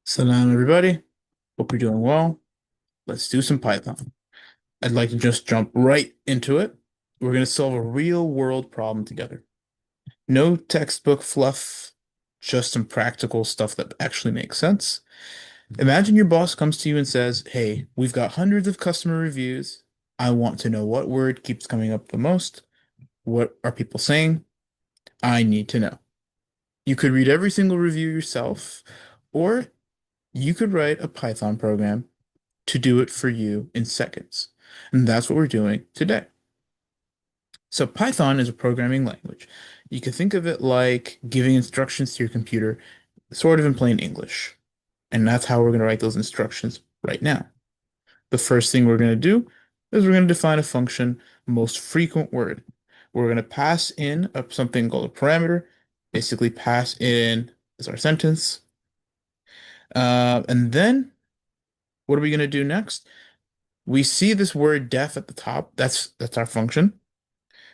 Salam, everybody. Hope you're doing well. Let's do some Python. I'd like to just jump right into it. We're going to solve a real world problem together. No textbook fluff, just some practical stuff that actually makes sense. Imagine your boss comes to you and says, "Hey, we've got hundreds of customer reviews. I want to know what word keeps coming up the most. What are people saying? I need to know." You could read every single review yourself, or you could write a Python program to do it for you in seconds. And that's what we're doing today. So Python is a programming language. You can think of it like giving instructions to your computer, sort of in plain English. And that's how we're going to write those instructions right now. The first thing we're going to do is we're going to define a function, most frequent word. We're going to pass in something called a parameter, basically pass in is our sentence. And then what are we going to do next? We see this word def at the top. That's our function.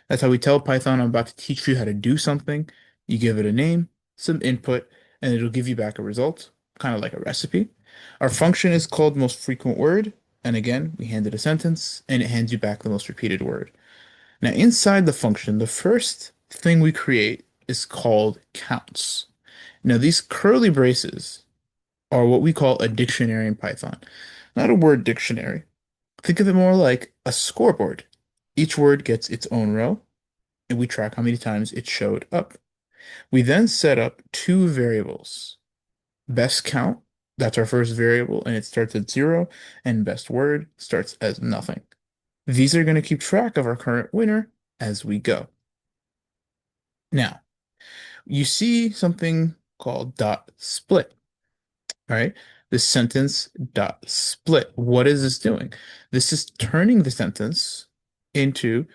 That's how we tell Python I'm about to teach you how to do something. You give it a name, some input, and it'll give you back a result, kind of like a recipe. Our function is called most frequent word, and again, we hand it a sentence, and it hands you back the most repeated word. Now, inside the function, the first thing we create is called counts. Now, these curly braces are what we call a dictionary in Python, not a word dictionary. Think of it more like a scoreboard. Each word gets its own row, and we track how many times it showed up. We then set up two variables. Best count, that's our first variable, and it starts at 0, and best word starts as nothing. These are going to keep track of our current winner as we go. Now, you see something called dot split. All right. This sentence dot split. What is this doing? This is turning the sentence into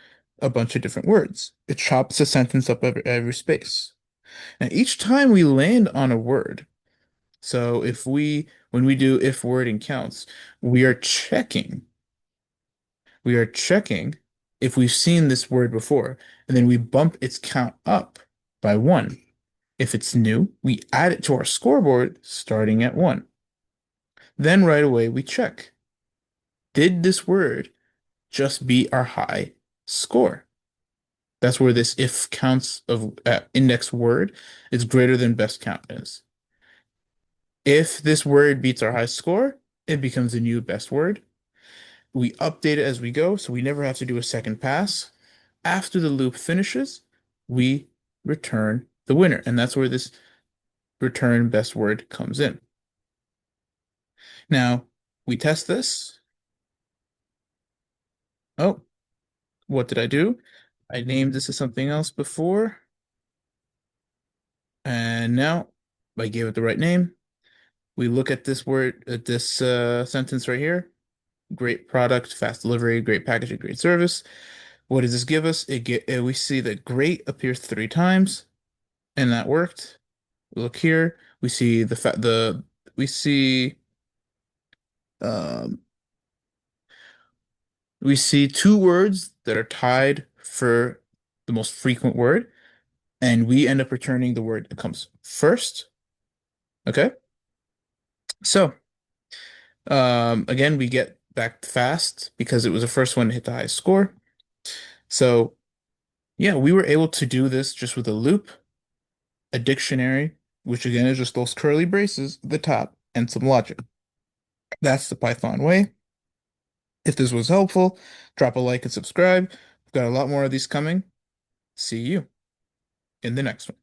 a bunch of different words. It chops the sentence up every space. And each time we land on a word, so when we do if word and counts, we are checking if we've seen this word before, and then we bump its count up by 1. If it's new, we add it to our scoreboard starting at 1. Then right away we check. Did this word just beat our high score? That's where this if counts of index word is greater than best count is. If this word beats our high score, it becomes a new best word. We update it as we go, so we never have to do a second pass. After the loop finishes, we return the winner, and that's where this return best word comes in. Now, we test this. Oh, what did I do? I named this as something else before, and now I gave it the right name. We look at this word, at this sentence right here. Great product, fast delivery, great packaging, great service. What does this give us? We see that great appears 3 times, and that worked. Look here, we see we see um we see 2 words that are tied for the most frequent word, and we end up returning the word that comes first. Okay, so again, we get back fast because it was the first one to hit the highest score. So yeah, we were able to do this just with a loop, a dictionary, which again is just those curly braces at the top, and some logic. That's the Python way. If this was helpful, drop a like and subscribe. We've got a lot more of these coming. See you in the next one.